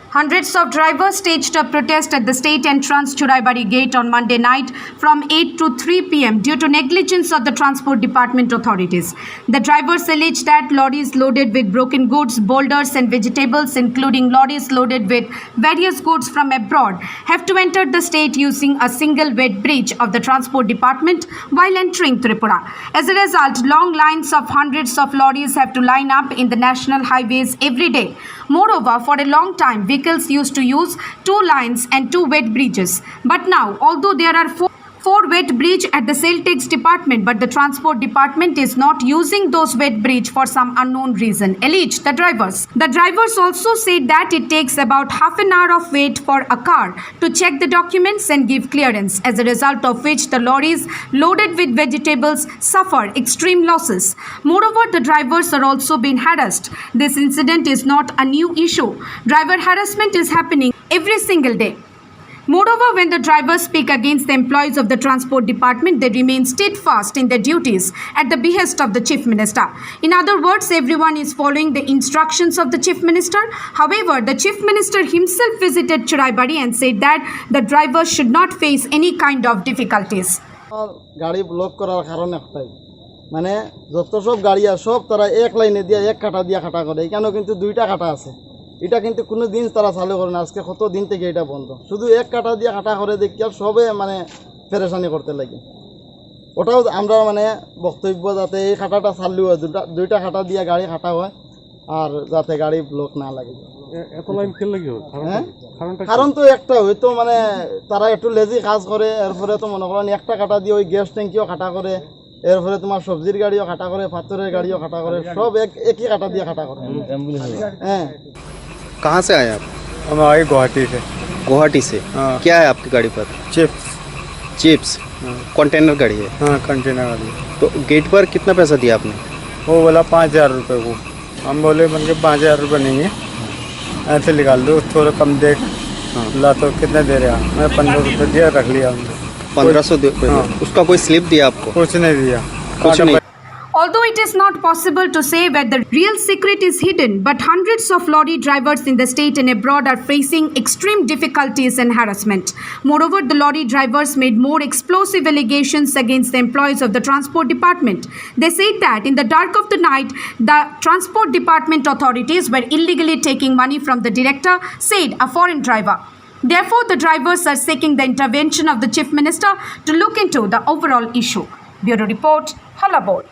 Hundreds of drivers staged a protest at the state entrance Churaibari Gate on Monday night from 8 to 3 p.m. due to negligence of the Transport Department authorities. The drivers alleged that lorries loaded with broken goods, boulders and vegetables, including lorries loaded with various goods from abroad, have to enter the state using a single wet bridge of the Transport Department while entering Tripura. As a result, long lines of hundreds of lorries have to line up in the national highways every day. Moreover, for a long time, vehicles used to use 2 lines and 2 wet bridges. But now, although there are 4 wet bridge at the Sale Tax Department, but the Transport Department is not using those wet bridge for some unknown reason, alleged the drivers. The drivers also said that it takes about half an hour of wait for a car to check the documents and give clearance, as a result of which the lorries loaded with vegetables suffer extreme losses. Moreover, the drivers are also being harassed. This incident is not a new issue. Driver harassment is happening every single day. Moreover, when the drivers speak against the employees of the Transport Department, they remain steadfast in their duties at the behest of the Chief Minister. In other words, everyone is following the instructions of the Chief Minister. However, the Chief Minister himself visited Churaibari and said that the drivers should not face any kind of difficulties. গাড়ি block করার কারণ একটাই, মানে যত সব গাড়ি আছে সব তারা এক লাইনে দিয়ে এক কাটা দিয়ে কাটা করে, এখানেও কিন্তু 2টা কাটা আছে। এটা কিন্তু কোনো দিন তারা চালু করে না, আজকে কত দিন থেকে এটা বন্ধ, শুধু এক কাটা দিয়ে কাটা করে দেখি আর সবে মানে পেরেশানি করতে লাগে। ওটাও আমরা মানে বক্তব্য যাতে এই কাটাটা চালু হয়, 2টা কাটা দিয়ে গাড়ি কাটা হয় আর যাতে গাড়ি ব্লক না লাগে। এত লাইন কেন লাগে? কারণ তো একটা হয়তো মানে তারা একটু লেজি কাজ করে, এরপরে তো মনে করেন একটা কাটা দিয়ে ওই গ্যাস ট্যাঙ্কিও কাটা করে, এরপরে তোমার সবজির গাড়িও কাটা করে, পাথরের গাড়িও কাটা করে, সব একই কাটা দিয়ে কাটা করে। হ্যাঁ। कहाँ से आए आप? हम आए गुवाहाटी से। गुवाहाटी से? हाँ। क्या है आपकी गाड़ी पर? चिप्स। चिप्स? कंटेनर गाड़ी है? हाँ, कंटेनर वाली। तो गेट पर कितना पैसा दिया आपने? वो बोला 5,000 रुपये को। हम बोले बन के 5,000 रुपये नहीं है, ऐसे निकाल दो, थोड़ा कम दे। हाँ। ला तो कितने दे रहे हैं? मैं 15 रुपये दिया, रख लिया हमने। 1500 हाँ। उसका कोई स्लिप दिया आपको? कुछ नहीं दिया, कुछ नहीं। Although it is not possible to say where the real secret is hidden, but hundreds of lorry drivers in the state and abroad are facing extreme difficulties and harassment. Moreover, the lorry drivers made more explosive allegations against the employees of the Transport Department. They said that in the dark of the night, the Transport Department authorities were illegally taking money from the director, said a foreign driver. Therefore, the drivers are seeking the intervention of the Chief Minister to look into the overall issue. Bureau Report, Halabod.